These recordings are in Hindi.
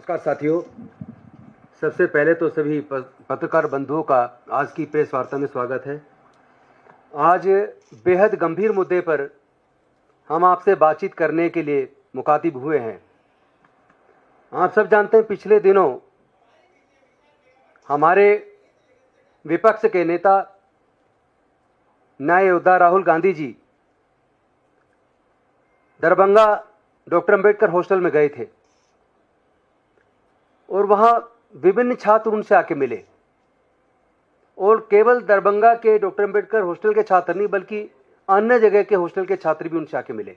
नमस्कार साथियों। सबसे पहले तो सभी पत्रकार बंधुओं का आज की प्रेस वार्ता में स्वागत है। आज बेहद गंभीर मुद्दे पर हम आपसे बातचीत करने के लिए मुखातिब हुए हैं। आप सब जानते हैं, पिछले दिनों हमारे विपक्ष के नेता न्याय योद्धा राहुल गांधी जी दरभंगा डॉक्टर अंबेडकर हॉस्टल में गए थे और वहां विभिन्न छात्र उनसे आके मिले। और केवल दरभंगा के डॉक्टर अंबेडकर हॉस्टल के छात्र नहीं, बल्कि अन्य जगह के हॉस्टल के छात्र भी उनसे आके मिले।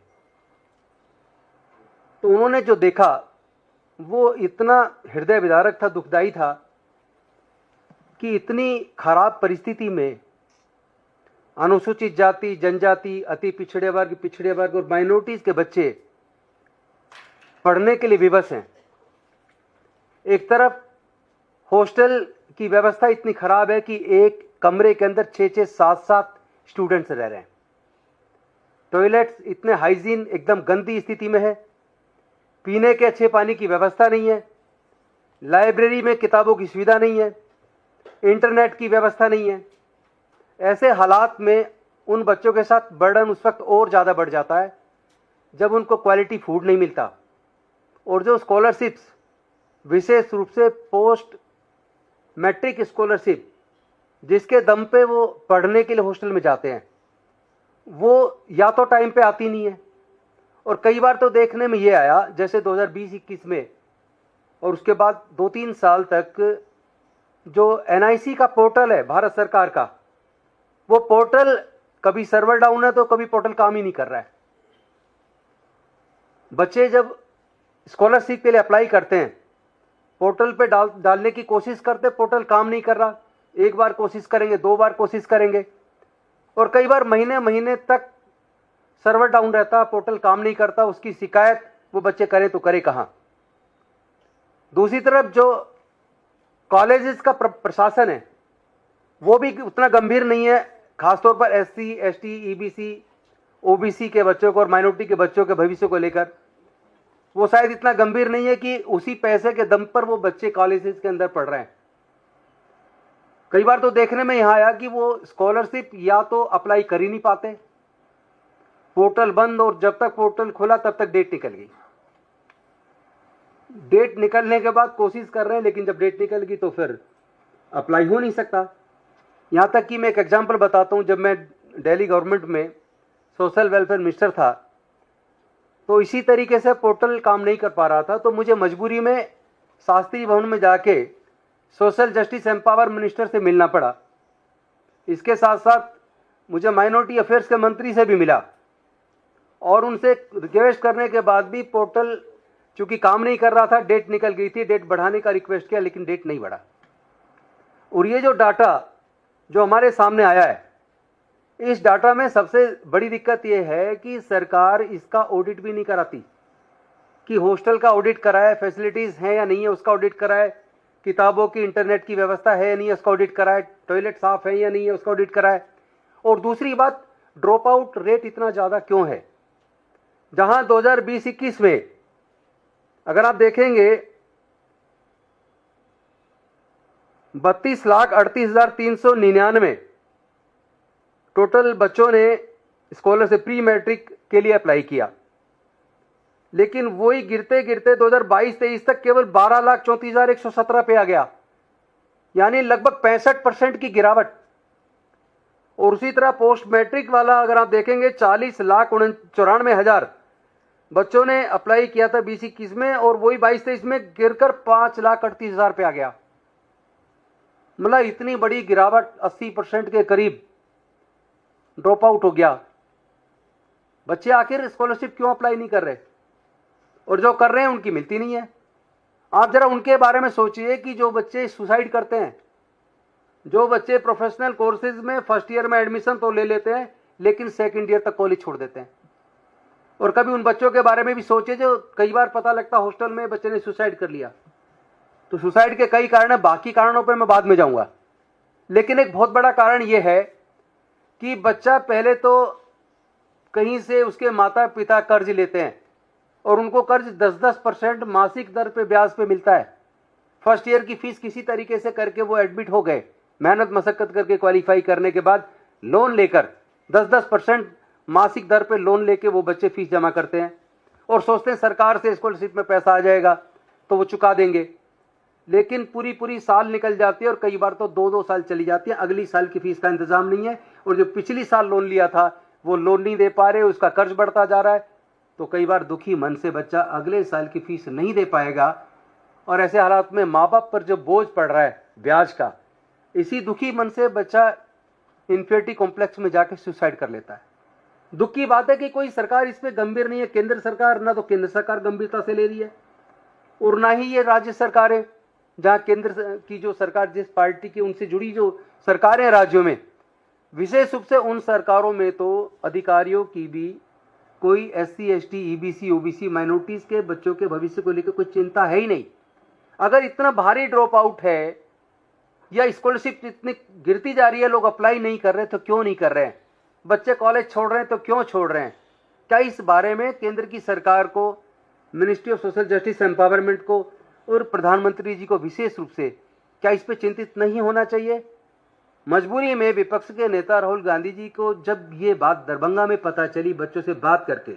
तो उन्होंने जो देखा वो इतना हृदय विदारक था, दुखदाई था कि इतनी खराब परिस्थिति में अनुसूचित जाति, जनजाति, अति पिछड़े वर्ग और माइनॉरिटीज के बच्चे पढ़ने के लिए विवश हैं। एक तरफ हॉस्टल की व्यवस्था इतनी खराब है कि एक कमरे के अंदर 6-6, 7-7 स्टूडेंट्स रह रहे हैं। टॉयलेट्स इतने हाइजीन एकदम गंदी स्थिति में है। पीने के अच्छे पानी की व्यवस्था नहीं है। लाइब्रेरी में किताबों की सुविधा नहीं है। इंटरनेट की व्यवस्था नहीं है। ऐसे हालात में उन बच्चों के साथ बर्डन उस वक्त और ज़्यादा बढ़ जाता है जब उनको क्वालिटी फूड नहीं मिलता। और जो स्कॉलरशिप्स, विशेष रूप से पोस्ट मैट्रिक स्कॉलरशिप, जिसके दम पे वो पढ़ने के लिए हॉस्टल में जाते हैं, वो या तो टाइम पे आती नहीं है। और कई बार तो देखने में ये आया, जैसे 2020-21 में और उसके बाद 2-3 साल तक जो एनआईसी का पोर्टल है भारत सरकार का, वो पोर्टल कभी सर्वर डाउन है तो कभी पोर्टल काम ही नहीं कर रहा है। बच्चे जब स्कॉलरशिप के लिए अप्लाई करते हैं, पोर्टल पे डालने की कोशिश करते, पोर्टल काम नहीं कर रहा। एक बार कोशिश करेंगे, 2 बार कोशिश करेंगे और कई बार महीने महीने तक सर्वर डाउन रहता, पोर्टल काम नहीं करता। उसकी शिकायत वो बच्चे करें तो करे कहां। दूसरी तरफ जो कॉलेजेस का प्रशासन है वो भी उतना गंभीर नहीं है, खासतौर पर एससी, एसटी, ईबीसी, ओबीसी के बच्चों को और माइनॉरिटी के बच्चों के भविष्य को लेकर वो शायद इतना गंभीर नहीं है कि उसी पैसे के दम पर वो बच्चे कॉलेजेस के अंदर पढ़ रहे हैं। कई बार तो देखने में यहां आया कि वो स्कॉलरशिप या तो अप्लाई कर ही नहीं पाते, पोर्टल बंद, और जब तक पोर्टल खुला तब तक डेट निकल गई। डेट निकलने के बाद कोशिश कर रहे हैं, लेकिन जब डेट निकल गई तो फिर अप्लाई हो नहीं सकता। यहां तक कि मैं एक एग्जांपल बताता हूं। जब मैं दिल्ली गवर्नमेंट में सोशल वेलफेयर मिनिस्टर था तो इसी तरीके से पोर्टल काम नहीं कर पा रहा था, तो मुझे मजबूरी में शास्त्री भवन में जाके सोशल जस्टिस एम्पावर मिनिस्टर से मिलना पड़ा। इसके साथ साथ मुझे माइनॉरिटी अफेयर्स के मंत्री से भी मिला और उनसे रिक्वेस्ट करने के बाद भी पोर्टल चूंकि काम नहीं कर रहा था, डेट निकल गई थी, डेट बढ़ाने का रिक्वेस्ट किया लेकिन डेट नहीं बढ़ा। और ये जो डाटा जो हमारे सामने आया है, इस डाटा में सबसे बड़ी दिक्कत यह है कि सरकार इसका ऑडिट भी नहीं कराती कि हॉस्टल का ऑडिट कराए, फैसिलिटीज हैं या नहीं है उसका ऑडिट कराए, किताबों की, इंटरनेट की व्यवस्था है या नहीं है उसका ऑडिट कराए, टॉयलेट साफ है या नहीं है उसका ऑडिट कराए। और दूसरी बात, ड्रॉप आउट रेट इतना ज़्यादा क्यों है? जहां 2020-21 में अगर आप देखेंगे 32,38,399 टोटल बच्चों ने स्कॉलरशिप प्री मैट्रिक के लिए अप्लाई किया, लेकिन वही गिरते गिरते 2022-23 तक केवल 12,34,117 पे आ गया, यानी लगभग 65% की गिरावट। और उसी तरह पोस्ट मैट्रिक वाला अगर आप देखेंगे 40,94,000 बच्चों ने अप्लाई किया था 20-21 में, और वही 22-23 में गिरकर 5,38,000 पे आ गया। मतलब इतनी बड़ी गिरावट, 80% के करीब ड्रॉप आउट हो गया। बच्चे आखिर स्कॉलरशिप क्यों अप्लाई नहीं कर रहे? और जो कर रहे हैं उनकी मिलती नहीं है। आप जरा उनके बारे में सोचिए कि जो बच्चे सुसाइड करते हैं, जो बच्चे प्रोफेशनल कोर्सेज में फर्स्ट ईयर में एडमिशन तो ले लेते हैं लेकिन सेकंड ईयर तक कॉलेज छोड़ देते हैं। और कभी उन बच्चों के बारे में भी सोचिए जो कई बार पता लगता हॉस्टल में बच्चे ने सुसाइड कर लिया। तो सुसाइड के कई कारण है, बाकी कारणों पर मैं बाद में जाऊंगा, लेकिन एक बहुत बड़ा कारण यह है कि बच्चा पहले तो कहीं से उसके माता पिता कर्ज लेते हैं और उनको कर्ज 10-10% मासिक दर पे ब्याज पे मिलता है। फर्स्ट ईयर की फीस किसी तरीके से करके वो एडमिट हो गए, मेहनत मशक्कत करके क्वालिफाई करने के बाद लोन लेकर 10-10% मासिक दर पे लोन लेके वो बच्चे फीस जमा करते हैं और सोचते हैं सरकार से स्कॉलरशिप में पैसा आ जाएगा तो वो चुका देंगे। लेकिन पूरी साल निकल जाती है और कई बार तो 2-2 साल चली जाती है, अगली साल की फीस का इंतजाम नहीं है और जो पिछली साल लोन लिया था वो लोन नहीं दे पा रहे, उसका कर्ज बढ़ता जा रहा है। तो कई बार दुखी मन से बच्चा अगले साल की फीस नहीं दे पाएगा और ऐसे हालात में माँ बाप पर जो बोझ पड़ रहा है ब्याज का, इसी दुखी मन से बच्चा इन्फिनिटी कॉम्प्लेक्स में जाकर सुसाइड कर लेता है। दुख की बात है कि कोई सरकार इस पे गंभीर नहीं है। केंद्र सरकार, ना तो केंद्र सरकार गंभीरता से ले रही है और ना ही ये राज्य सरकारें, जहां केंद्र की जो सरकार जिस पार्टी की उनसे जुड़ी जो सरकारें राज्यों में, विशेष रूप से उन सरकारों में तो अधिकारियों की भी कोई SC ST EBC OBC minorities के बच्चों के भविष्य को लेकर कोई चिंता है ही नहीं। अगर इतना भारी ड्रॉप आउट है या स्कॉलरशिप इतनी गिरती जा रही है, लोग अप्लाई नहीं कर रहे तो क्यों नहीं कर रहे हैं, बच्चे कॉलेज छोड़ रहे हैं तो क्यों छोड़ रहे हैं? क्या इस बारे में केंद्र की सरकार को, ministry of social justice empowerment को और प्रधानमंत्री जी को विशेष रूप से क्या इस पर चिंतित नहीं होना चाहिए? मजबूरी में विपक्ष के नेता राहुल गांधी जी को जब ये बात दरभंगा में पता चली, बच्चों से बात करके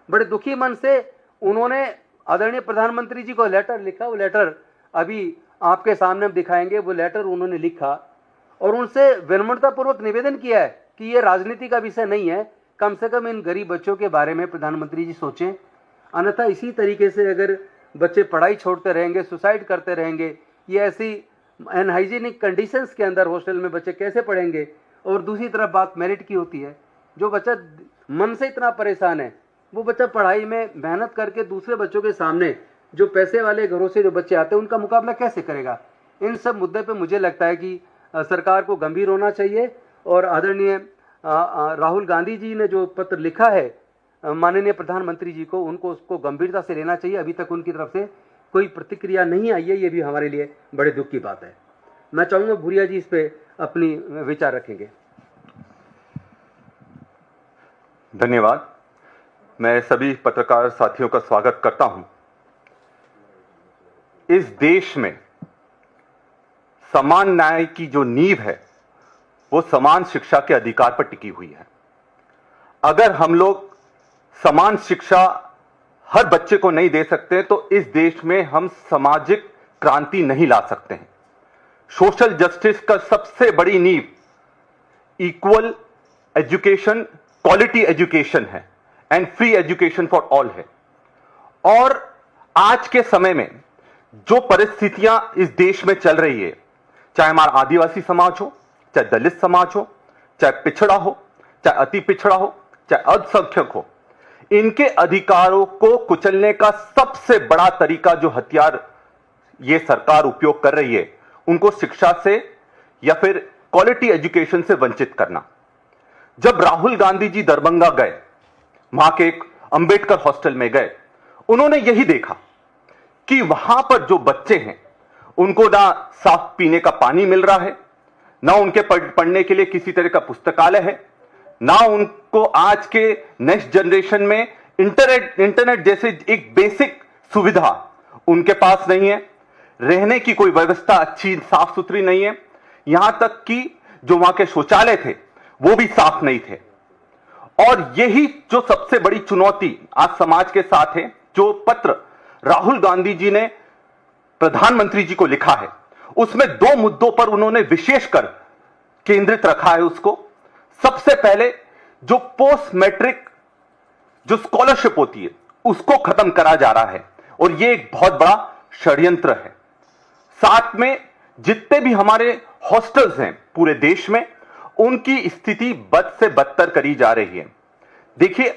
बड़े दुखी मन से उन्होंने आदरणीय प्रधानमंत्री जी को लेटर लिखा। वो लेटर अभी आपके सामने हम दिखाएंगे। वो लेटर उन्होंने लिखा और उनसे विनम्रतापूर्वक निवेदन किया है कि ये राजनीति का विषय नहीं है, कम से कम इन गरीब बच्चों के बारे में प्रधानमंत्री जी सोचें। अन्यथा इसी तरीके से अगर बच्चे पढ़ाई छोड़ते रहेंगे, सुसाइड करते रहेंगे, ये ऐसी अनहाइजीनिक कंडीशंस के अंदर हॉस्टल में बच्चे कैसे पढ़ेंगे? और दूसरी तरफ बात मेरिट की होती है। जो बच्चा मन से इतना परेशान है, वो बच्चा पढ़ाई में मेहनत करके दूसरे बच्चों के सामने, जो पैसे वाले घरों से जो बच्चे आते हैं, उनका मुकाबला कैसे करेगा? इन सब मुद्दे पे मुझे लगता है कि सरकार को गंभीर होना चाहिए और आदरणीय राहुल गांधी जी ने जो पत्र लिखा है माननीय प्रधानमंत्री जी को, उनको उसको गंभीरता से लेना चाहिए। अभी तक उनकी तरफ से कोई प्रतिक्रिया नहीं आई है, ये भी हमारे लिए बड़े दुख की बात है। मैं चाहूंगा भूरिया जी इस पे अपनी विचार रखेंगे। धन्यवाद। मैं सभी पत्रकार साथियों का स्वागत करता हूं। इस देश में समान न्याय की जो नींव है वो समान शिक्षा के अधिकार पर टिकी हुई है। अगर हम लोग समान शिक्षा हर बच्चे को नहीं दे सकते तो इस देश में हम सामाजिक क्रांति नहीं ला सकते हैं। सोशल जस्टिस का सबसे बड़ी नींव इक्वल एजुकेशन, क्वालिटी एजुकेशन है and free education for all है। और आज के समय में जो परिस्थितियां इस देश में चल रही है, चाहे हमारा आदिवासी समाज हो, चाहे दलित समाज हो, चाहे पिछड़ा हो, चाहे अति पिछड़ा हो, चाहे अल्पसंख्यक हो, इनके अधिकारों को कुचलने का सबसे बड़ा तरीका, जो हथियार ये सरकार उपयोग कर रही है, उनको शिक्षा से या फिर क्वालिटी एजुकेशन से वंचित करना। जब राहुल गांधी जी दरभंगा गए, वहां के एक अंबेडकर हॉस्टल में गए, उन्होंने यही देखा कि वहां पर जो बच्चे हैं उनको ना साफ पीने का पानी मिल रहा है, ना उनके पढ़ने के लिए किसी तरह का पुस्तकालय है, ना उनको आज के नेक्स्ट जनरेशन में इंटरनेट जैसे एक बेसिक सुविधा उनके पास नहीं है, रहने की कोई व्यवस्था अच्छी साफ सुथरी नहीं है, यहां तक कि जो वहां के शौचालय थे वो भी साफ नहीं थे। और यही जो सबसे बड़ी चुनौती आज समाज के साथ है, जो पत्र राहुल गांधी जी ने प्रधानमंत्री जी को लिखा है, उसमें 2 मुद्दों पर उन्होंने विशेषकर केंद्रित रखा है उसको। सबसे पहले जो पोस्ट मैट्रिक जो स्कॉलरशिप होती है उसको खत्म करा जा रहा है और यह एक बहुत बड़ा षड्यंत्र है। साथ में जितने भी हमारे हॉस्टल्स हैं पूरे देश में, उनकी स्थिति बद से बदतर करी जा रही है। देखिए,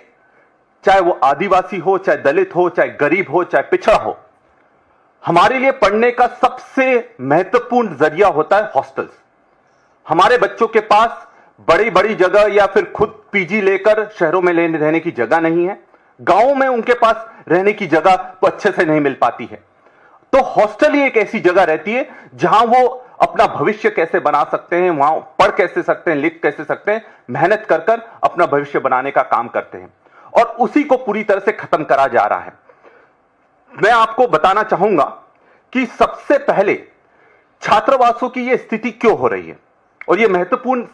चाहे वो आदिवासी हो, चाहे दलित हो, चाहे गरीब हो, चाहे पिछड़ा हो, हमारे लिए पढ़ने का सबसे महत्वपूर्ण जरिया होता है हॉस्टल्स। हमारे बच्चों के पास बड़ी बड़ी जगह या फिर खुद पीजी लेकर शहरों में रहने की जगह नहीं है, गांवों में उनके पास रहने की जगह तो अच्छे से नहीं मिल पाती है। तो हॉस्टल ही एक ऐसी जगह रहती है जहां वो अपना भविष्य कैसे बना सकते हैं, वहां पढ़ कैसे सकते हैं, लिख कैसे सकते हैं, मेहनत कर कर अपना भविष्य बनाने का काम करते हैं। और उसी को पूरी तरह से खत्म करा जा रहा है। मैं आपको बताना चाहूंगा कि सबसे पहले छात्रावासों की यह स्थिति क्यों हो रही है, और यह महत्वपूर्ण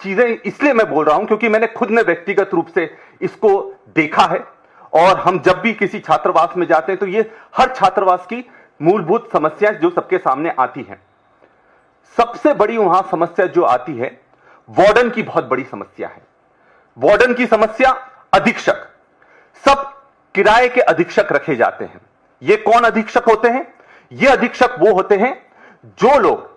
चीजें इसलिए मैं बोल रहा हूं क्योंकि मैंने खुद ने व्यक्तिगत रूप से इसको देखा है। और हम जब भी किसी छात्रावास में जाते हैं तो ये हर छात्रावास की मूलभूत समस्याएं जो सबके सामने आती हैं। सबसे बड़ी वहां समस्या जो आती है, वार्डन की बहुत बड़ी समस्या है। वार्डन की समस्या, अधीक्षक, सब किराए के अधीक्षक रखे जाते हैं। ये कौन अधीक्षक होते हैं? ये अधीक्षक वो होते हैं जो लोग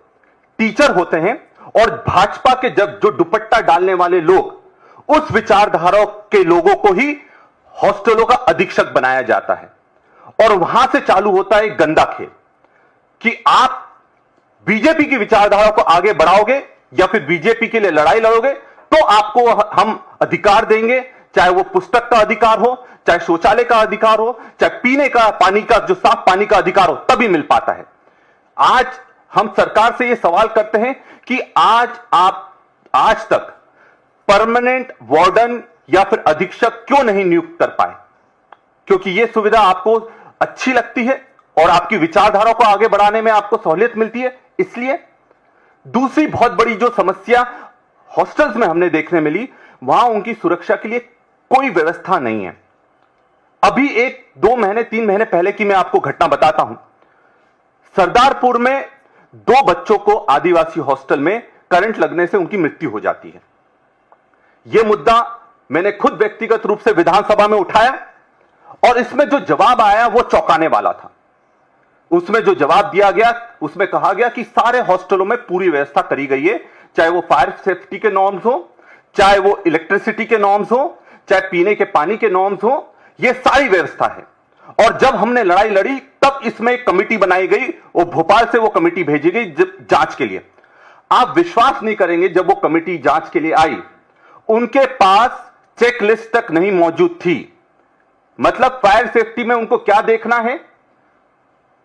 टीचर होते हैं और भाजपा के जब जो दुपट्टा डालने वाले लोग, उस विचारधारा के लोगों को ही हॉस्टलों का अधीक्षक बनाया जाता है। और वहां से चालू होता है एक गंदा खेल कि आप बीजेपी की विचारधारा को आगे बढ़ाओगे या फिर बीजेपी के लिए लड़ाई लड़ोगे तो आपको हम अधिकार देंगे, चाहे वो पुस्तक का अधिकार हो, चाहे शौचालय का अधिकार हो, चाहे पीने का पानी का, जो साफ पानी का अधिकार हो, तभी मिल पाता है। आज हम सरकार से यह सवाल करते हैं कि आज तक परमानेंट वार्डन या फिर अधीक्षक क्यों नहीं नियुक्त कर पाए? क्योंकि यह सुविधा आपको अच्छी लगती है और आपकी विचारधारा को आगे बढ़ाने में आपको सहूलियत मिलती है, इसलिए। दूसरी बहुत बड़ी जो समस्या हॉस्टल्स में हमने देखने मिली, वहां उनकी सुरक्षा के लिए कोई व्यवस्था नहीं है। अभी 1-2 महीने 3 महीने पहले की मैं आपको घटना बताता हूं। सरदारपुर में 2 बच्चों को आदिवासी हॉस्टल में करंट लगने से उनकी मृत्यु हो जाती है। यह मुद्दा मैंने खुद व्यक्तिगत रूप से विधानसभा में उठाया और इसमें जो जवाब आया वो चौंकाने वाला था। उसमें जो जवाब दिया गया, उसमें कहा गया कि सारे हॉस्टलों में पूरी व्यवस्था करी गई है, चाहे वो फायर सेफ्टी के नॉर्म्स हो, चाहे वो इलेक्ट्रिसिटी के नॉर्म्स हो, चाहे पीने के पानी के नॉर्म्स हो, ये सारी व्यवस्था है। और जब हमने लड़ाई लड़ी तब इसमें एक कमेटी बनाई गई और भोपाल से वो कमेटी भेजी गई जांच के लिए। आप विश्वास नहीं करेंगे, जब वो कमेटी जांच के लिए आई, उनके पास चेक लिस्ट तक नहीं मौजूद थी। मतलब फायर सेफ्टी में उनको क्या देखना है,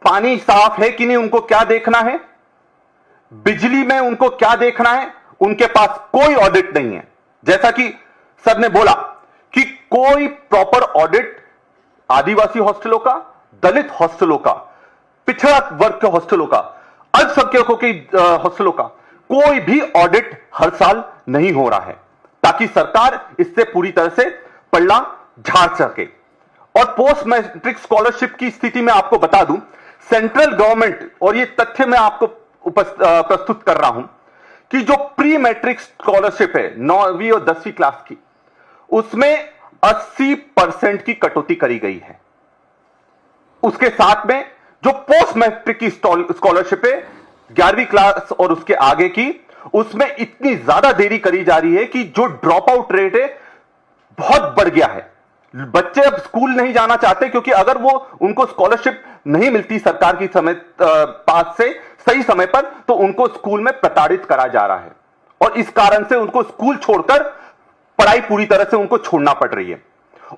पानी साफ है कि नहीं उनको क्या देखना है, बिजली में उनको क्या देखना है, उनके पास कोई ऑडिट नहीं है। जैसा कि सर ने बोला कि कोई प्रॉपर ऑडिट आदिवासी हॉस्टलों का, दलित हॉस्टलों का, पिछड़ा वर्ग के हॉस्टलों का, अल्पसंख्यकों के हॉस्टलों का कोई भी ऑडिट हर साल नहीं हो रहा है, ताकि सरकार इससे पूरी तरह से पल्ला झाड़ सके। और पोस्ट मैट्रिक स्कॉलरशिप की स्थिति में आपको बता दूं, सेंट्रल गवर्नमेंट, और ये तथ्य मैं आपको प्रस्तुत कर रहा हूं कि जो प्री मैट्रिक स्कॉलरशिप है 9वीं और 10वीं क्लास की, उसमें 80% की कटौती करी गई है। उसके साथ में जो पोस्ट मैट्रिक की स्कॉलरशिप है 11वीं क्लास और उसके आगे की, उसमें इतनी ज्यादा देरी करी जा रही है कि जो ड्रॉप आउट रेट है बहुत बढ़ गया है। बच्चे अब स्कूल नहीं जाना चाहते क्योंकि अगर वो उनको स्कॉलरशिप नहीं मिलती सरकार की समय पास से सही समय पर, तो उनको स्कूल में प्रताड़ित करा जा रहा है और इस कारण से उनको स्कूल छोड़कर पढ़ाई पूरी तरह से उनको छोड़ना पड़ रही है।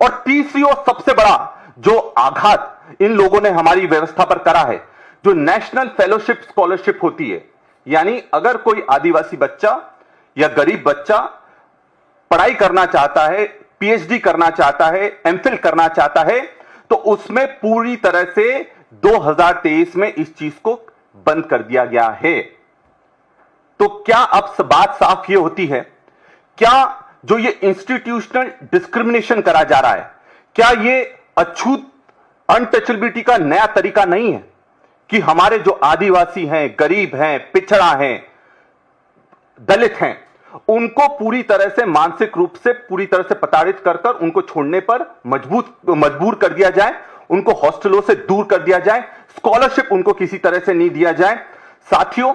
और तीसरी और सबसे बड़ा जो आघात इन लोगों ने हमारी व्यवस्था पर करा है, जो नेशनल फेलोशिप स्कॉलरशिप होती है, यानी अगर कोई आदिवासी बच्चा या गरीब बच्चा पढ़ाई करना चाहता है, पीएचडी करना चाहता है, एमफिल करना चाहता है, तो उसमें पूरी तरह से 2023 में इस चीज को बंद कर दिया गया है। तो क्या अब बात साफ ये होती है, क्या जो ये इंस्टीट्यूशनल डिस्क्रिमिनेशन करा जा रहा है, क्या ये अछूत अनटचेबिलिटी का नया तरीका नहीं है कि हमारे जो आदिवासी हैं, गरीब हैं, पिछड़ा हैं, दलित हैं, उनको पूरी तरह से मानसिक रूप से पूरी तरह से प्रताड़ित कर कर उनको छोड़ने पर मजबूर कर दिया जाए, उनको हॉस्टलों से दूर कर दिया जाए, स्कॉलरशिप उनको किसी तरह से नहीं दिया जाए। साथियों,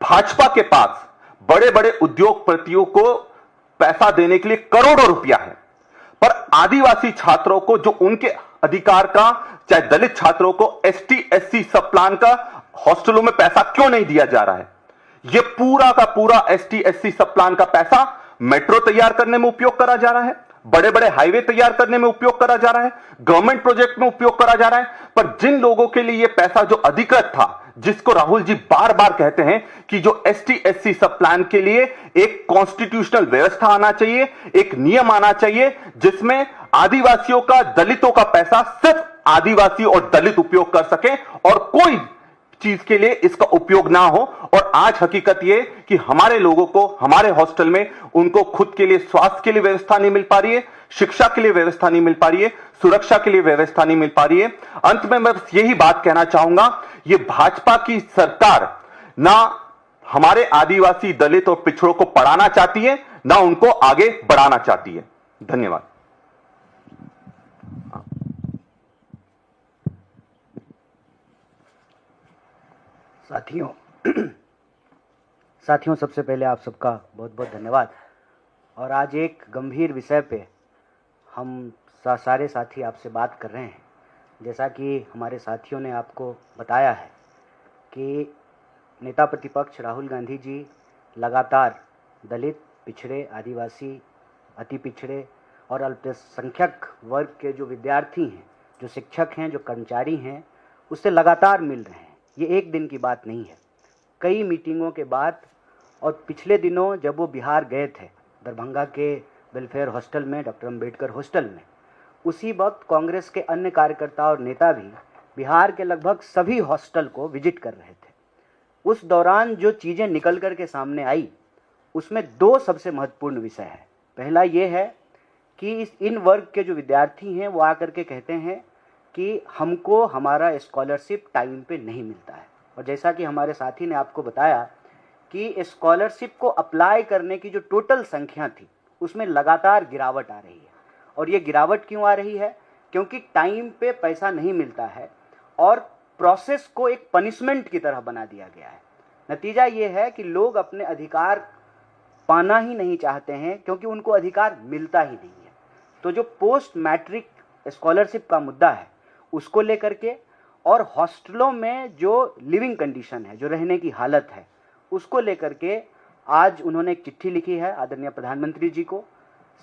भाजपा के पास बड़े बड़े उद्योगपतियों को पैसा देने के लिए करोड़ों रुपया है, पर आदिवासी छात्रों को जो उनके अधिकार का, चाहे दलित छात्रों को एसटी एससी सब प्लान का हॉस्टलों में पैसा क्यों नहीं दिया जा रहा है? यह पूरा का पूरा एसटी एससी सब प्लान का पैसा मेट्रो तैयार करने में उपयोग करा जा रहा है, बड़े बड़े हाईवे तैयार करने में उपयोग करा जा रहा है, गवर्नमेंट प्रोजेक्ट में उपयोग करा जा रहा है। पर जिन लोगों के लिए यह पैसा जो अधिकृत था, जिसको राहुल जी बार बार कहते हैं कि जो एसटी एससी सब प्लान के लिए एक कॉन्स्टिट्यूशनल व्यवस्था आना चाहिए, एक नियम आना चाहिए जिसमें आदिवासियों का, दलितों का पैसा सिर्फ आदिवासी और दलित उपयोग कर सकें और कोई चीज के लिए इसका उपयोग ना हो। और आज हकीकत यह कि हमारे लोगों को हमारे हॉस्टल में उनको खुद के लिए स्वास्थ्य के लिए व्यवस्था नहीं मिल पा रही है, शिक्षा के लिए व्यवस्था नहीं मिल पा रही है, सुरक्षा के लिए व्यवस्था नहीं मिल पा रही है। अंत में मैं बस यही बात कहना चाहूंगा, ये भाजपा की सरकार ना हमारे आदिवासी दलित और पिछड़ों को पढ़ाना चाहती है, ना उनको आगे बढ़ाना चाहती है। धन्यवाद। साथियों सबसे पहले आप सबका बहुत बहुत धन्यवाद। और आज एक गंभीर विषय पे हम सारे साथी आपसे बात कर रहे हैं। जैसा कि हमारे साथियों ने आपको बताया है कि नेता प्रतिपक्ष राहुल गांधी जी लगातार दलित, पिछड़े, आदिवासी, अति पिछड़े और अल्पसंख्यक वर्ग के जो विद्यार्थी हैं, जो शिक्षक हैं, जो कर्मचारी हैं, उससे लगातार मिल रहे हैं। ये एक दिन की बात नहीं है, कई मीटिंगों के बाद। और पिछले दिनों जब वो बिहार गए थे, दरभंगा के वेलफेयर हॉस्टल में, डॉक्टर अंबेडकर हॉस्टल में, उसी वक्त कांग्रेस के अन्य कार्यकर्ता और नेता भी बिहार के लगभग सभी हॉस्टल को विजिट कर रहे थे। उस दौरान जो चीज़ें निकल कर के सामने आई, उसमें दो सबसे महत्वपूर्ण विषय है। पहला ये है कि इन वर्ग के जो विद्यार्थी हैं वो आकर के कहते हैं कि हमको हमारा स्कॉलरशिप टाइम पे नहीं मिलता है। और जैसा कि हमारे साथी ने आपको बताया कि स्कॉलरशिप को अप्लाई करने की जो टोटल संख्या थी, उसमें लगातार गिरावट आ रही है। और ये गिरावट क्यों आ रही है? क्योंकि टाइम पे पैसा नहीं मिलता है और प्रोसेस को एक पनिशमेंट की तरह बना दिया गया है। नतीजा ये है कि लोग अपने अधिकार पाना ही नहीं चाहते हैं, क्योंकि उनको अधिकार मिलता ही नहीं है। तो जो पोस्ट मैट्रिक स्कॉलरशिप का मुद्दा है, उसको लेकर के, और हॉस्टलों में जो लिविंग कंडीशन है, जो रहने की हालत है, उसको लेकर के आज उन्होंने एक चिट्ठी लिखी है आदरणीय प्रधानमंत्री जी को।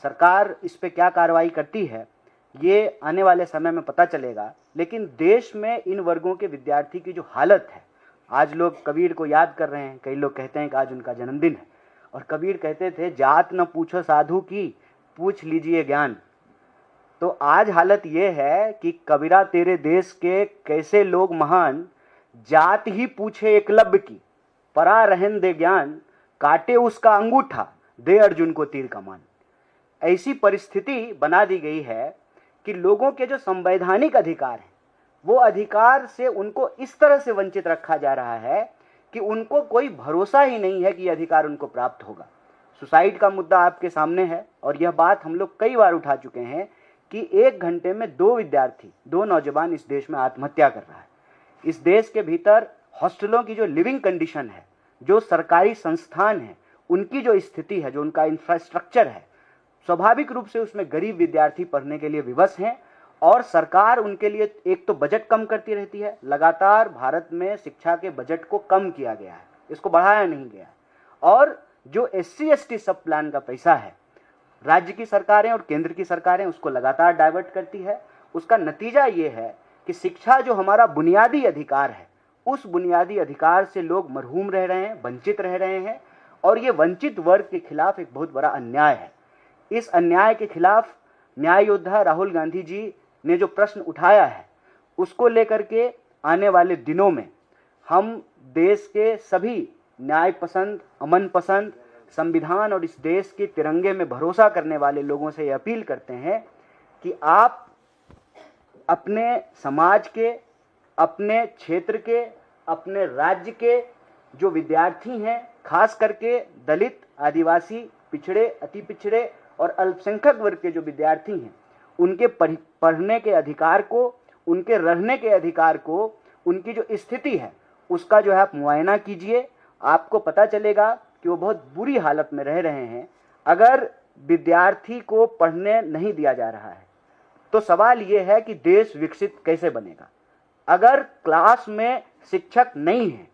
सरकार इस पे क्या कार्रवाई करती है ये आने वाले समय में पता चलेगा। लेकिन देश में इन वर्गों के विद्यार्थी की जो हालत है, आज लोग कबीर को याद कर रहे हैं, कई लोग कहते हैं कि आज उनका जन्मदिन है। और कबीर कहते थे, जात न पूछो साधु की, पूछ लीजिए ज्ञान। तो आज हालत ये है कि कबीरा तेरे देश के कैसे लोग महान, जात ही पूछे एकलव्य की, परा रहन दे ज्ञान, काटे उसका अंगूठा, दे अर्जुन को तीर कमान। ऐसी परिस्थिति बना दी गई है कि लोगों के जो संवैधानिक अधिकार हैं, वो अधिकार से उनको इस तरह से वंचित रखा जा रहा है कि उनको कोई भरोसा ही नहीं है कि यह अधिकार उनको प्राप्त होगा। सुसाइड का मुद्दा आपके सामने है, और यह बात हम लोग कई बार उठा चुके हैं कि 1 घंटे में 2 विद्यार्थी, 2 नौजवान इस देश में आत्महत्या कर रहा है। इस देश के भीतर हॉस्टलों की जो लिविंग कंडीशन है, जो सरकारी संस्थान है, उनकी जो स्थिति है, जो उनका इंफ्रास्ट्रक्चर है, स्वाभाविक रूप से उसमें गरीब विद्यार्थी पढ़ने के लिए विवश हैं। और सरकार उनके लिए एक तो बजट कम करती रहती है, लगातार भारत में शिक्षा के बजट को कम किया गया है, इसको बढ़ाया नहीं गया। और जो SC ST सब प्लान का पैसा है, राज्य की सरकारें और केंद्र की सरकारें उसको लगातार डाइवर्ट करती है। उसका नतीजा ये है कि शिक्षा जो हमारा बुनियादी अधिकार है, उस बुनियादी अधिकार से लोग मरहूम रह रहे हैं, वंचित रह रहे हैं। और ये वंचित वर्ग के खिलाफ एक बहुत बड़ा अन्याय है। इस अन्याय के खिलाफ न्याय योद्धा राहुल गांधी जी ने जो प्रश्न उठाया है, उसको लेकर के आने वाले दिनों में हम देश के सभी न्याय पसंद, अमन पसंद, संविधान और इस देश के तिरंगे में भरोसा करने वाले लोगों से यह अपील करते हैं कि आप अपने समाज के, अपने क्षेत्र के, अपने राज्य के जो विद्यार्थी हैं, खास करके दलित, आदिवासी, पिछड़े, अति पिछड़े और अल्पसंख्यक वर्ग के जो विद्यार्थी हैं, उनके पढ़ने के अधिकार को, उनके रहने के अधिकार को, उनकी जो स्थिति है उसका जो है आप मुआयना कीजिए। आपको पता चलेगा कि वो बहुत बुरी हालत में रह रहे हैं। अगर विद्यार्थी को पढ़ने नहीं दिया जा रहा है तो सवाल ये है कि देश विकसित कैसे बनेगा। अगर क्लास में शिक्षक नहीं है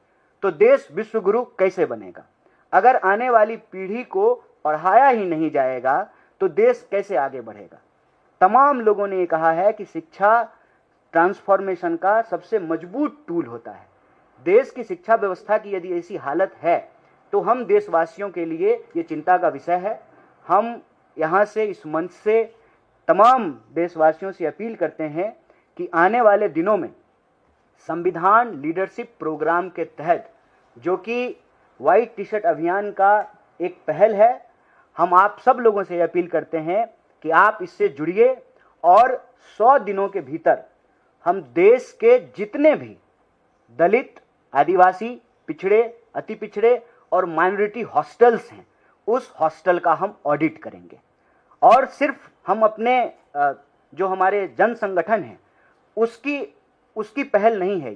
तो देश विश्वगुरु कैसे बनेगा। अगर आने वाली पीढ़ी को पढ़ाया ही नहीं जाएगा तो देश कैसे आगे बढ़ेगा। तमाम लोगों ने ये कहा है कि शिक्षा ट्रांसफॉर्मेशन का सबसे मजबूत टूल होता है। देश की शिक्षा व्यवस्था की यदि ऐसी हालत है तो हम देशवासियों के लिए ये चिंता का विषय है। हम यहाँ से, इस मंच से तमाम देशवासियों से अपील करते हैं कि कि आने वाले दिनों में संविधान लीडरशिप प्रोग्राम के तहत, जो कि व्हाइट टी शर्ट अभियान का एक पहल है, हम आप सब लोगों से अपील करते हैं कि आप इससे जुड़िए और 100 दिनों के भीतर हम देश के जितने भी दलित, आदिवासी, पिछड़े, अति पिछड़े और माइनॉरिटी हॉस्टल्स हैं, उस हॉस्टल का हम ऑडिट करेंगे। और सिर्फ हम अपने जो हमारे जन संगठन हैं उसकी पहल नहीं है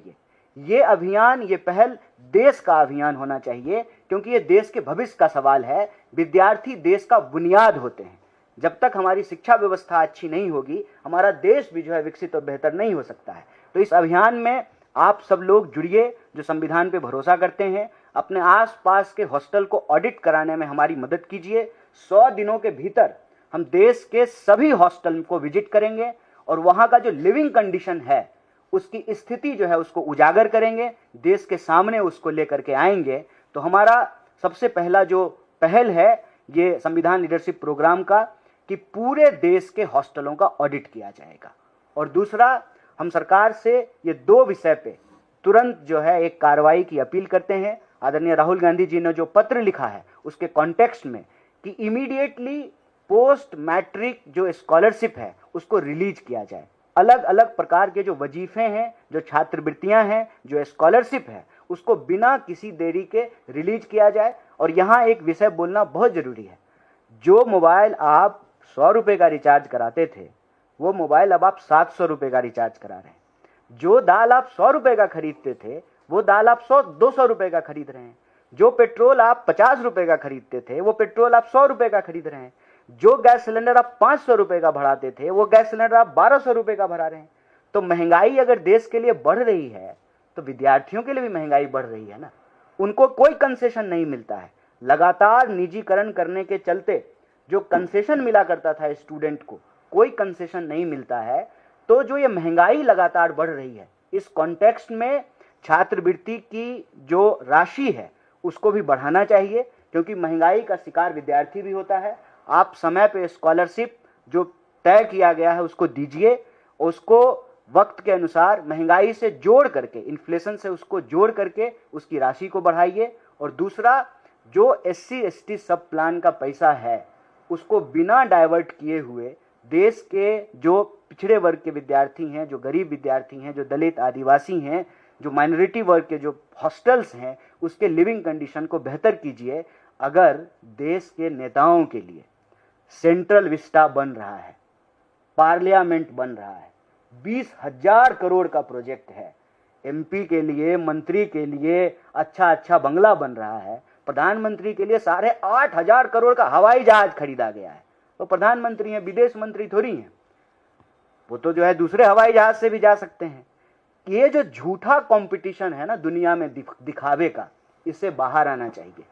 ये अभियान, ये पहल देश का अभियान होना चाहिए, क्योंकि ये देश के भविष्य का सवाल है। विद्यार्थी देश का बुनियाद होते हैं। जब तक हमारी शिक्षा व्यवस्था अच्छी नहीं होगी, हमारा देश भी जो है विकसित और बेहतर नहीं हो सकता है। तो इस अभियान में आप सब लोग जुड़िए जो संविधान पे भरोसा करते हैं। अपने आसपास के हॉस्टल को ऑडिट कराने में हमारी मदद कीजिए। 100 दिनों के भीतर हम देश के सभी हॉस्टल को विजिट करेंगे और वहाँ का जो लिविंग कंडीशन है, उसकी स्थिति जो है उसको उजागर करेंगे, देश के सामने उसको लेकर के आएंगे। तो हमारा सबसे पहला जो पहल है ये संविधान लीडरशिप प्रोग्राम का, कि पूरे देश के हॉस्टलों का ऑडिट किया जाएगा। और दूसरा, हम सरकार से ये 2 विषय पे तुरंत जो है एक कार्रवाई की अपील करते हैं। आदरणीय राहुल गांधी जी ने जो पत्र लिखा है उसके कॉन्टेक्स्ट में, कि इमीडिएटली पोस्ट मैट्रिक जो स्कॉलरशिप है उसको रिलीज किया जाए। अलग अलग प्रकार के जो वजीफे हैं, जो छात्रवृत्तियां हैं, जो स्कॉलरशिप है, उसको बिना किसी देरी के रिलीज किया जाए। और यहाँ एक विषय बोलना बहुत जरूरी है। जो मोबाइल आप 100 रुपये का रिचार्ज कराते थे, वो मोबाइल अब आप 700 रुपये का रिचार्ज करा रहे हैं। जो दाल आप 100 रुपये का खरीदते थे, वो दाल आप 200 रुपये का खरीद रहे हैं। जो पेट्रोल आप 50 रुपये का खरीदते थे, वो पेट्रोल आप 100 रुपये का खरीद रहे हैं। जो गैस सिलेंडर आप 500 रुपये का भराते थे, वो गैस सिलेंडर आप 1200 रुपये का भरा रहे हैं। तो महंगाई अगर देश के लिए बढ़ रही है, तो विद्यार्थियों के लिए भी महंगाई बढ़ रही है ना। उनको कोई कंसेशन नहीं मिलता है। लगातार निजीकरण करने के चलते जो कंसेशन मिला करता था स्टूडेंट को, कोई कंसेशन नहीं मिलता है। तो जो ये महंगाई लगातार बढ़ रही है, इस कॉन्टेक्स्ट में छात्रवृत्ति की जो राशि है उसको भी बढ़ाना चाहिए, क्योंकि महंगाई का शिकार विद्यार्थी भी होता है। आप समय पे स्कॉलरशिप जो तय किया गया है उसको दीजिए, उसको वक्त के अनुसार महंगाई से जोड़ करके, इन्फ्लेशन से उसको जोड़ करके उसकी राशि को बढ़ाइए। और दूसरा, जो SC ST सब प्लान का पैसा है उसको बिना डाइवर्ट किए हुए देश के जो पिछड़े वर्ग के विद्यार्थी हैं, जो गरीब विद्यार्थी हैं, जो दलित, आदिवासी हैं, जो माइनॉरिटी वर्ग के जो हॉस्टल्स हैं, उसके लिविंग कंडीशन को बेहतर कीजिए। अगर देश के नेताओं के लिए सेंट्रल विस्टा बन रहा है, पार्लियामेंट बन रहा है, 20,000 करोड़ का प्रोजेक्ट है, MP के लिए, मंत्री के लिए अच्छा बंगला बन रहा है, प्रधानमंत्री के लिए 8,500 करोड़ का हवाई जहाज खरीदा गया है। तो प्रधानमंत्री हैं, विदेश मंत्री थोड़ी हैं, वो तो जो है दूसरे हवाई जहाज से भी जा सकते हैं। ये जो झूठा कंपटीशन है ना दुनिया में दिखावे का, इससे बाहर आना चाहिए।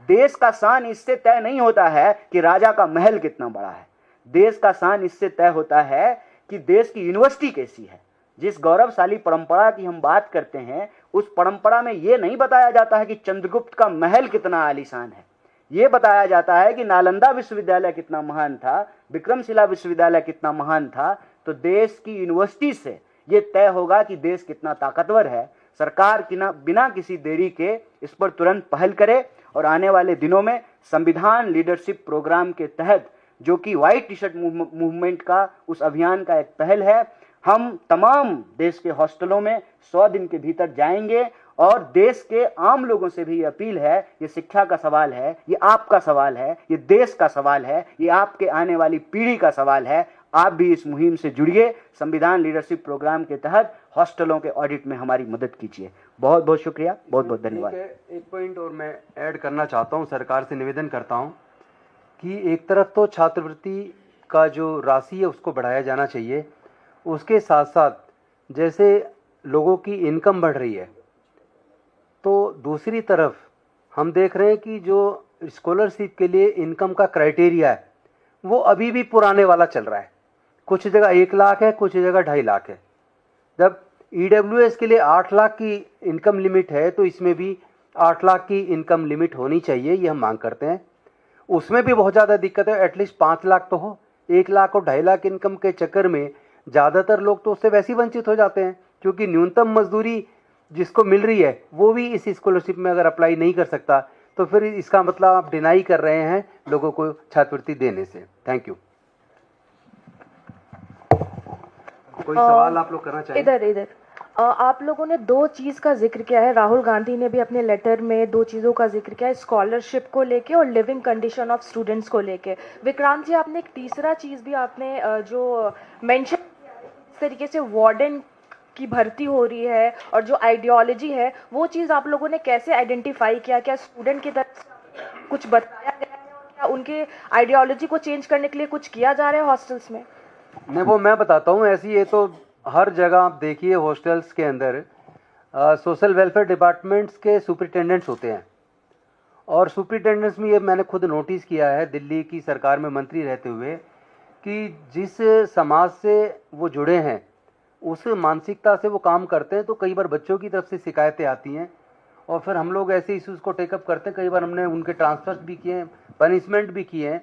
देश का शान इससे तय नहीं होता है कि राजा का महल कितना बड़ा है। देश का शान इससे तय होता है कि देश की यूनिवर्सिटी कैसी है। जिस गौरवशाली परंपरा की हम बात करते हैं, उस परंपरा में यह नहीं बताया जाता है कि चंद्रगुप्त का महल कितना आलीशान है। ये बताया जाता है कि नालंदा विश्वविद्यालय कितना महान था, विक्रमशिला विश्वविद्यालय कितना महान था। तो देश की यूनिवर्सिटी से ये तय होगा कि देश कितना ताकतवर है। सरकार बिना किसी देरी के इस पर तुरंत पहल करे और आने वाले दिनों में संविधान लीडरशिप प्रोग्राम के तहत, जो कि व्हाइट टी शर्ट मूवमेंट का उस अभियान का एक पहल है, हम तमाम देश के हॉस्टलों में 100 दिन के भीतर जाएंगे। और देश के आम लोगों से भी अपील है, ये शिक्षा का सवाल है, ये आपका सवाल है, ये देश का सवाल है, ये आपके आने वाली पीढ़ी का सवाल है। आप भी इस मुहिम से जुड़िए। संविधान लीडरशिप प्रोग्राम के तहत हॉस्टलों के ऑडिट में हमारी मदद कीजिए। बहुत बहुत शुक्रिया, बहुत बहुत धन्यवाद। एक पॉइंट और मैं ऐड करना चाहता हूँ, सरकार से निवेदन करता हूँ कि एक तरफ तो छात्रवृत्ति का जो राशि है उसको बढ़ाया जाना चाहिए, उसके साथ साथ जैसे लोगों की इनकम बढ़ रही है, तो दूसरी तरफ हम देख रहे हैं कि जो स्कॉलरशिप के लिए इनकम का क्राइटेरिया है वो अभी भी पुराने वाला चल रहा है। कुछ जगह 1 लाख है, कुछ जगह 2.5 लाख है। जब EWS के लिए 8 लाख की इनकम लिमिट है, तो इसमें भी 8 लाख की इनकम लिमिट होनी चाहिए, ये हम मांग करते हैं। उसमें भी बहुत ज़्यादा दिक्कत है, एटलीस्ट 5 लाख तो हो। 1 लाख और 2.5 लाख इनकम के चक्कर में ज़्यादातर लोग तो उससे वैसे ही वंचित हो जाते हैं, क्योंकि न्यूनतम मजदूरी जिसको मिल रही है वो भी इस स्कॉलरशिप में अगर अप्लाई नहीं कर सकता, तो फिर इसका मतलब आप डिनाई कर रहे हैं लोगों को छात्रवृत्ति देने से। Thank you. कोई सवाल आप लोग करना चाहिए? इधर आप लोगों ने दो चीज़ का जिक्र किया है, राहुल गांधी ने भी अपने लेटर में दो चीज़ों का जिक्र किया है, स्कॉलरशिप को लेके और लिविंग कंडीशन ऑफ स्टूडेंट्स को लेके। विक्रांत जी, आपने एक तीसरा चीज़ भी आपने जो मेंशन इस तरीके से वार्डन की भर्ती हो रही है और जो आइडियोलॉजी है, वो चीज़ आप लोगों ने कैसे आइडेंटिफाई किया? क्या स्टूडेंट की तरफ से कुछ बताया गया है और क्या उनके आइडियोलॉजी को चेंज करने के लिए कुछ किया जा रहा है हॉस्टल्स में? नहीं, वो मैं बताता हूँ। ऐसी ये तो हर जगह आप देखिए हॉस्टल्स के अंदर सोशल वेलफेयर डिपार्टमेंट्स के सुपरिटेंडेंट्स होते हैं, और सुपरिटेंडेंट्स में ये मैंने खुद नोटिस किया है दिल्ली की सरकार में मंत्री रहते हुए, कि जिस समाज से वो जुड़े हैं उस मानसिकता से वो काम करते हैं, तो कई बार बच्चों की तरफ से शिकायतें आती हैं और फिर हम लोग ऐसे इश्यूज़ को टेकअप करते हैं। कई बार हमने उनके ट्रांसफर्स भी किए हैं, पनिशमेंट भी किए हैं,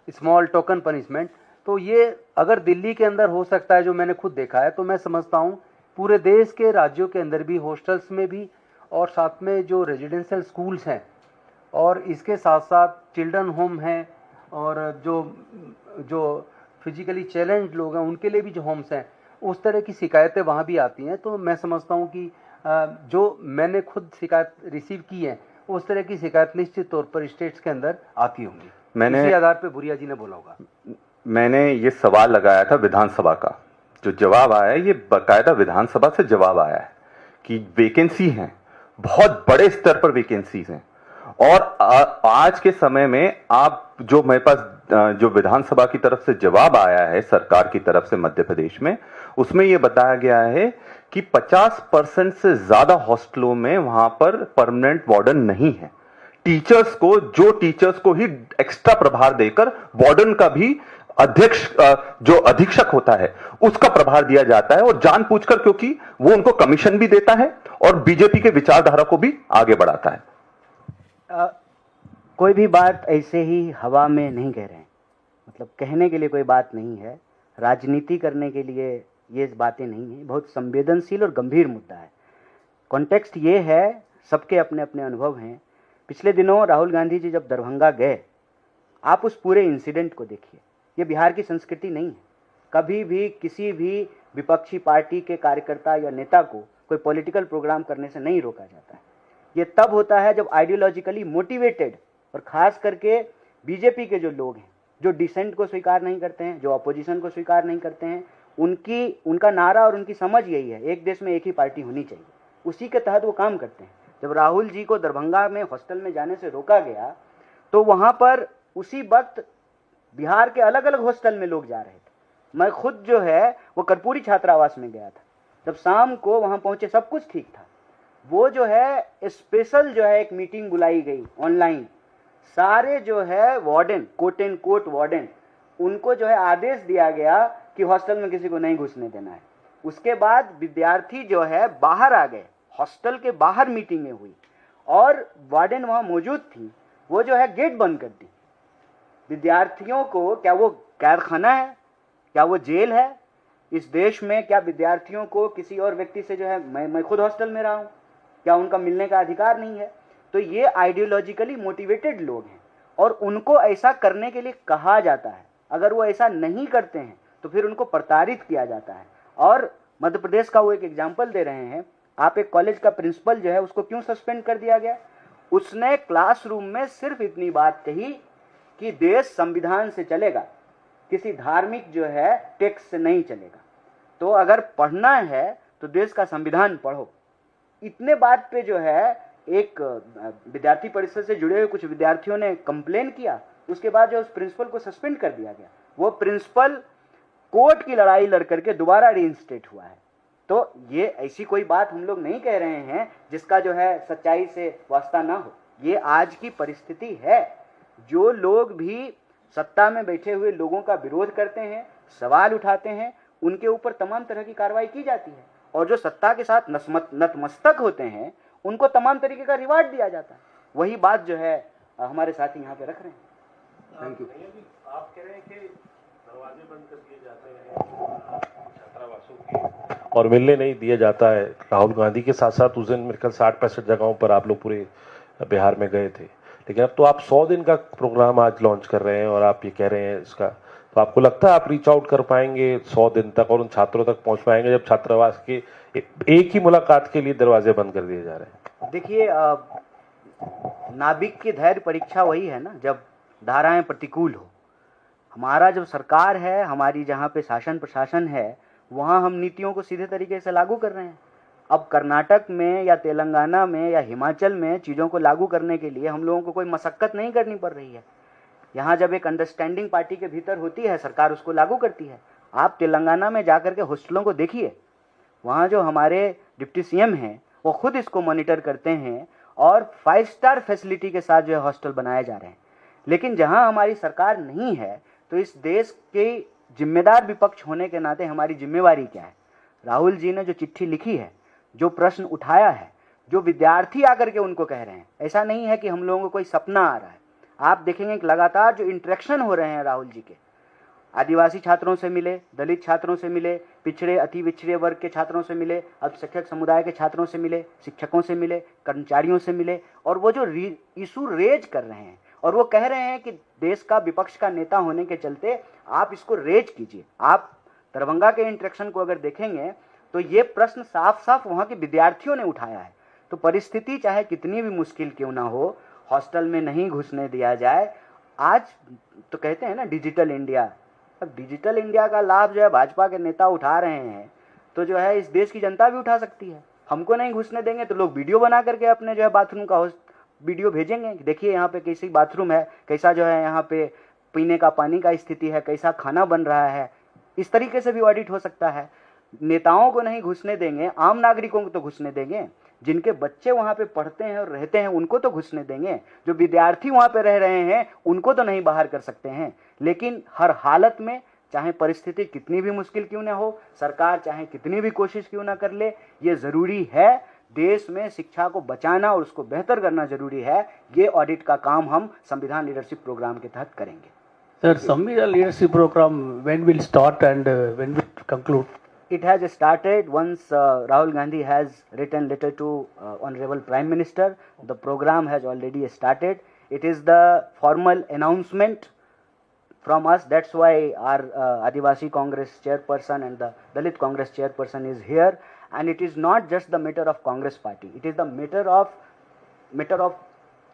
स्मॉल टोकन पनिशमेंट। तो ये अगर दिल्ली के अंदर हो सकता है, जो मैंने खुद देखा है, तो मैं समझता हूँ पूरे देश के राज्यों के अंदर भी, हॉस्टल्स में भी, और साथ में जो रेजिडेंशियल स्कूल्स हैं और इसके साथ साथ चिल्ड्रन होम हैं, और जो फिजिकली चैलेंज लोग हैं उनके लिए भी जो होम्स हैं, उस तरह की शिकायतें वहाँ भी आती हैं। तो मैं समझता हूँ कि जो मैंने खुद शिकायत रिसीव की है, उस तरह की शिकायत निश्चित तौर पर स्टेट्स के अंदर आती होंगी। इसी आधार पे भूरिया जी ने बोला होगा। मैंने ये सवाल लगाया था विधानसभा का, जो जवाब आया है ये बाकायदा विधानसभा से जवाब आया है कि वैकेंसी हैं, बहुत बड़े स्तर पर वैकेंसीज हैं। और आज के समय में आप जो मेरे पास जो विधानसभा की तरफ से जवाब आया है सरकार की तरफ से मध्य प्रदेश में, उसमें यह बताया गया है कि 50% से ज्यादा हॉस्टलों में वहां पर परमानेंट वार्डन नहीं है। टीचर्स को ही एक्स्ट्रा प्रभार देकर वार्डन का भी जो अधीक्षक होता है उसका प्रभार दिया जाता है, और जानबूझकर, क्योंकि वो उनको कमीशन भी देता है और बीजेपी के विचारधारा को भी आगे बढ़ाता है। कोई भी बात ऐसे ही हवा में नहीं कह रहे हैं, मतलब कहने के लिए कोई बात नहीं है, राजनीति करने के लिए ये बातें नहीं है। बहुत संवेदनशील और गंभीर मुद्दा है। कॉन्टेक्स्ट ये है, सबके अपने अपने अनुभव हैं। पिछले दिनों राहुल गांधी जी जब दरभंगा गए, आप उस पूरे इंसिडेंट को देखिए। ये बिहार की संस्कृति नहीं है। कभी भी किसी भी विपक्षी पार्टी के कार्यकर्ता या नेता को कोई पॉलिटिकल प्रोग्राम करने से नहीं रोका जाता है। ये तब होता है जब आइडियोलॉजिकली मोटिवेटेड, और खास करके बीजेपी के जो लोग हैं, जो डिसेंट को स्वीकार नहीं करते हैं, जो अपोजिशन को स्वीकार नहीं करते हैं, उनका नारा और उनकी समझ यही है, एक देश में एक ही पार्टी होनी चाहिए। उसी के तहत वो काम करते हैं। जब राहुल जी को दरभंगा में हॉस्टल में जाने से रोका गया, तो वहां पर उसी वक्त बिहार के अलग अलग हॉस्टल में लोग जा रहे थे। मैं खुद जो है वो कर्पूरी छात्रावास में गया था। जब शाम को वहां पहुंचे, सब कुछ ठीक था। वो जो है स्पेशल जो है एक मीटिंग बुलाई गई ऑनलाइन। सारे जो है warden, quote and quote warden, उनको जो है आदेश दिया गया कि हॉस्टल में किसी को नहीं घुसने देना है। उसके बाद विद्यार्थी जो है बाहर आ गए, हॉस्टल के बाहर मीटिंगें हुई और वार्डन वहां मौजूद थी। वो जो है गेट बंद कर दी। विद्यार्थियों को, क्या वो कैदखाना है, क्या वो जेल है? इस देश में क्या विद्यार्थियों को किसी और व्यक्ति से जो है, मैं खुद हॉस्टल में रहा हूं, क्या उनका मिलने का अधिकार नहीं है? तो ये आइडियोलॉजिकली मोटिवेटेड लोग हैं और उनको ऐसा करने के लिए कहा जाता है। अगर वो ऐसा नहीं करते हैं तो फिर उनको प्रताड़ित किया जाता है। और मध्य प्रदेश का वो एक एग्जाम्पल दे रहे हैं। आप एक कॉलेज का प्रिंसिपल जो है उसको क्यों सस्पेंड कर दिया गया? उसने क्लासरूम में सिर्फ इतनी बात कही कि देश संविधान से चलेगा, किसी धार्मिक जो है टेक्स्ट से नहीं चलेगा। तो अगर पढ़ना है तो देश का संविधान पढ़ो। इतने बात पे जो है एक विद्यार्थी परिषद से जुड़े हुए कुछ विद्यार्थियों ने कंप्लेन किया। उसके बाद जो उस प्रिंसिपल को सस्पेंड कर दिया गया। वो प्रिंसिपल कोर्ट की लड़ाई लड़ करके दोबारा रीइंस्टेट हुआ है। तो ये ऐसी कोई बात हम लोग नहीं कह रहे हैं जिसका जो है सच्चाई से वास्ता ना हो। ये आज की परिस्थिति है। जो लोग भी सत्ता में बैठे हुए लोगों का विरोध करते हैं, सवाल उठाते हैं, उनके ऊपर तमाम तरह की कार्रवाई की जाती है। और जो सत्ता के साथ नतमस्तक होते हैं उनको तमाम तरीके का रिवार्ड दिया जाता है। वही बात जो है हमारे साथी यहाँ पे रख रहे हैं। Thank you. आप कह रहे हैं कि दरवाजे बंद कर दिए जाते हैं और मिलने नहीं दिया जाता है राहुल गांधी के साथ साथ। उस दिन मेरे ख्याल 60-65 जगहों पर आप लोग पूरे बिहार में गए थे, लेकिन अब तो आप 100 दिन का प्रोग्राम आज लॉन्च कर रहे हैं और आप ये कह रहे हैं इसका, तो आपको लगता है आप रीच आउट कर पाएंगे 100 दिन तक और उन छात्रों तक पहुंच पाएंगे जब छात्रावास के एक ही मुलाकात के लिए दरवाजे बंद कर दिए जा रहे हैं? देखिए, नाभिक की धैर्य परीक्षा वही है ना, जब धाराएं प्रतिकूल हो। हमारा जो सरकार है, हमारी जहाँ पे शासन प्रशासन है, वहाँ हम नीतियों को सीधे तरीके से लागू कर रहे हैं। अब कर्नाटक में या तेलंगाना में या हिमाचल में चीज़ों को लागू करने के लिए हम लोगों को कोई मशक्क़त नहीं करनी पड़ रही है। यहाँ जब एक अंडरस्टैंडिंग पार्टी के भीतर होती है, सरकार उसको लागू करती है। आप तेलंगाना में जाकर के हॉस्टलों को देखिए, वहाँ जो हमारे डिप्टी सीएम हैं वो खुद इसको मॉनिटर करते हैं और 5 स्टार फैसिलिटी के साथ जो है हॉस्टल बनाए जा रहे हैं। लेकिन जहाँ हमारी सरकार नहीं है, तो इस देश के जिम्मेदार विपक्ष होने के नाते हमारी जिम्मेवारी क्या है? राहुल जी ने जो चिट्ठी लिखी है, जो प्रश्न उठाया है, जो विद्यार्थी आकर के उनको कह रहे हैं, ऐसा नहीं है कि हम लोगों को कोई सपना आ रहा है। आप देखेंगे कि लगातार जो इंटरेक्शन हो रहे हैं राहुल जी के, आदिवासी छात्रों से मिले, दलित छात्रों से मिले, पिछड़े अति पिछड़े वर्ग के छात्रों से मिले, अल्पसंख्यक समुदाय के छात्रों से मिले, शिक्षकों से मिले, कर्मचारियों से मिले, और वो जो इशू रेज कर रहे हैं और वो कह रहे हैं कि देश का विपक्ष का नेता होने के चलते आप इसको रेज कीजिए। आप दरभंगा के इंटरेक्शन को अगर देखेंगे तो ये प्रश्न साफ साफ वहाँ के विद्यार्थियों ने उठाया है। तो परिस्थिति चाहे कितनी भी मुश्किल क्यों ना हो, हॉस्टल में नहीं घुसने दिया जाए। आज तो कहते हैं ना डिजिटल इंडिया, अब डिजिटल इंडिया का लाभ जो है भाजपा के नेता उठा रहे हैं, तो जो है इस देश की जनता भी उठा सकती है। हमको नहीं घुसने देंगे तो लोग वीडियो बना करके अपने जो है बाथरूम का वीडियो भेजेंगे, देखिए यहाँ पे कैसी बाथरूम है, कैसा जो है यहाँ पे पीने का पानी का स्थिति है, कैसा खाना बन रहा है। इस तरीके से भी ऑडिट हो सकता है। नेताओं को नहीं घुसने देंगे, आम नागरिकों को तो घुसने देंगे। जिनके बच्चे वहाँ पे पढ़ते हैं और रहते हैं उनको तो घुसने देंगे। जो विद्यार्थी वहाँ पे रह रहे हैं उनको तो नहीं बाहर कर सकते हैं। लेकिन हर हालत में, चाहे परिस्थिति कितनी भी मुश्किल क्यों ना हो, सरकार चाहे कितनी भी कोशिश क्यों ना कर ले, ये ज़रूरी है, देश में शिक्षा को बचाना और उसको बेहतर करना जरूरी है। ये ऑडिट का काम हम संविधान लीडरशिप प्रोग्राम के तहत करेंगे। सर, संविधान leadership programme when will start and when will conclude? It has started once Rahul Gandhi has written letter to Honorable Prime Minister. The program has already started. It is the formal announcement from us. That's why our Adivasi Congress chairperson and the Dalit Congress chairperson is here. And it is not just the matter of Congress party. It is the matter of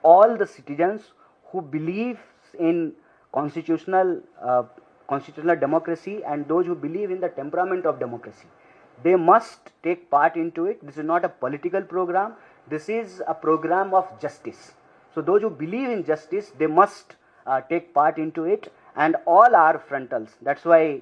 all the citizens who believe in constitutional democracy and those who believe in the temperament of democracy. They must take part into it. This is not a political program. This is a program of justice. So those who believe in justice, they must take part into it, and all are frontals. That's why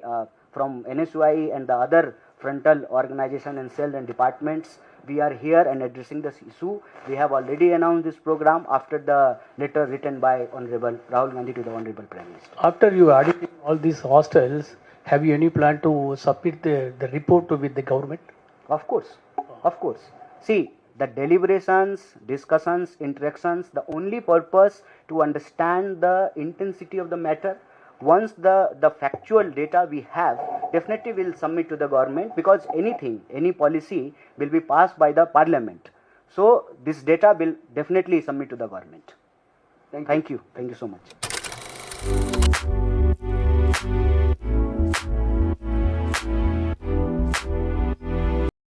from NSUI and the other frontal organization and cell and departments, we are here and addressing this issue. We have already announced this program after the letter written by Honorable Rahul Gandhi to the Honorable Prime Minister. After you auditing all these hostels, have you any plan to submit the report with the government? Of course. See, the deliberations, discussions, interactions, the only purpose to understand the intensity of the matter. Once the factual data we have, definitely we'll submit to the government, because any policy will be passed by the parliament. So this data will definitely submit to the government. Thank you so much.